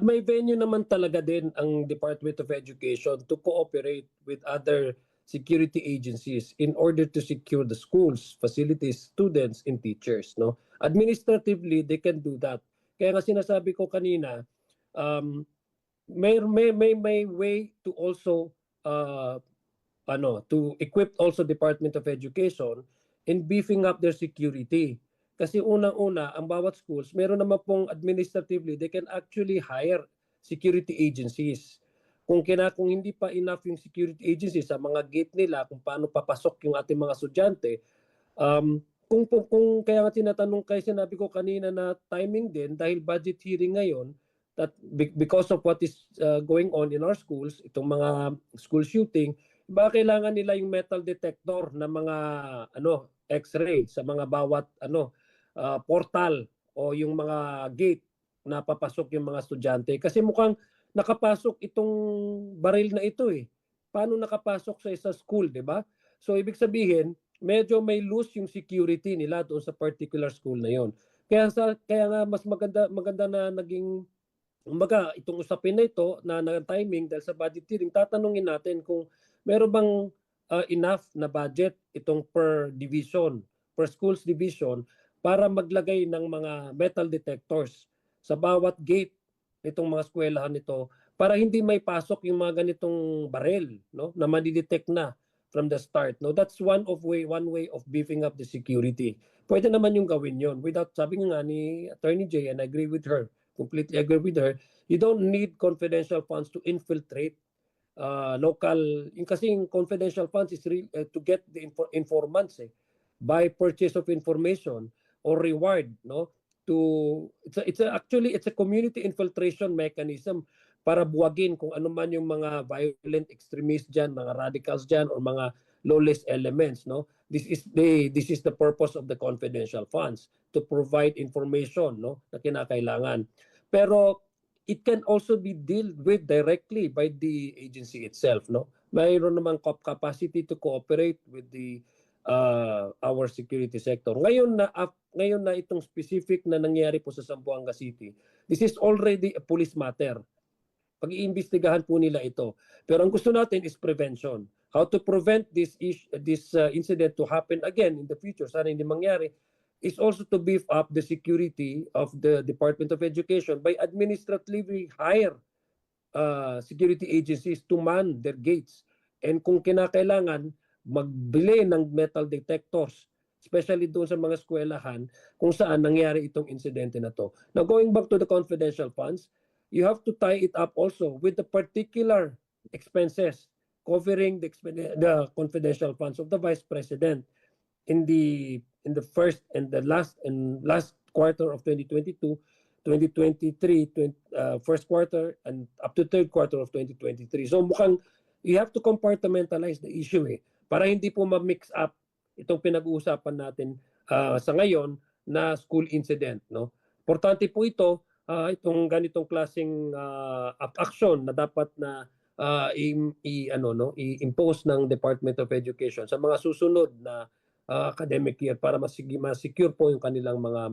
May venue naman talaga din ang Department of Education to cooperate with other security agencies in order to secure the schools, facilities, students, and teachers. No, administratively they can do that. Kaya nga sinasabi ko kanina, um, may way to also to equip also Department of Education in beefing up their security. Kasi unang-una, ang bawat schools, meron naman pong administratively, they can actually hire security agencies. Kung hindi pa enough yung security agencies sa mga gate nila, kung paano papasok yung ating mga estudyante, kung kaya nga tinatanong kayo, sinabi ko kanina na timing din, dahil budget hearing ngayon, that because of what is going on in our schools, itong mga school shooting, ba kailangan nila yung metal detector na mga X-ray sa mga bawat portal o yung mga gate na papasok yung mga estudyante. Kasi mukhang nakapasok itong baril na ito eh. Paano nakapasok sa isang school, di ba? So ibig sabihin, medyo may loose yung security nila doon sa particular school na yon. Kaya nga mas maganda na naging itong usapin na ito na timing dahil sa budget hearing, tatanungin natin kung meron bang enough na budget itong per division, per schools division para maglagay ng mga metal detectors sa bawat gate nitong mga eskwelahan nito para hindi may pasok yung mga ganitong barel, no, na madidetect na from the start. No, that's one way of beefing up the security. Pwede naman yung gawin yon without, sabi nga ni Attorney Jay, and I agree with her, completely agree with her, you don't need confidential funds to infiltrate local, kasi yung confidential funds is to get the informants by purchase of information or reward, no, to actually it's a community infiltration mechanism para buwagin kung ano man yung mga violent extremists diyan, mga radicals diyan, or mga lawless elements, no. This is the purpose of the confidential funds, to provide information, no, na kinakailangan. Pero it can also be dealt with directly by the agency itself, no. Mayroon namang capacity to cooperate with the our security sector. Ngayon na itong specific na nangyari po sa Zamboanga City, this is already a police matter. Pag-iimbestigahan po nila ito. Pero ang gusto natin is prevention. How to prevent this incident to happen again in the future, sana hindi mangyari, is also to beef up the security of the Department of Education by administratively hire security agencies to man their gates. And kung kinakailangan, magbili ng metal detectors, especially doon sa mga eskwelahan kung saan nangyari itong insidente na to. Now, going back to the confidential funds, you have to tie it up also with the particular expenses covering the confidential funds of the Vice President in the first and the last quarter of 2022, 2023, first quarter and up to third quarter of 2023. So mukhang you have to compartmentalize the issue para hindi po ma-mix up itong pinag-uusapan natin sa ngayon na school incident, no. Importante po ito, itong ganitong klaseng action na dapat na i-impose ng Department of Education sa mga susunod na academic year para mas secure po yung kanilang mga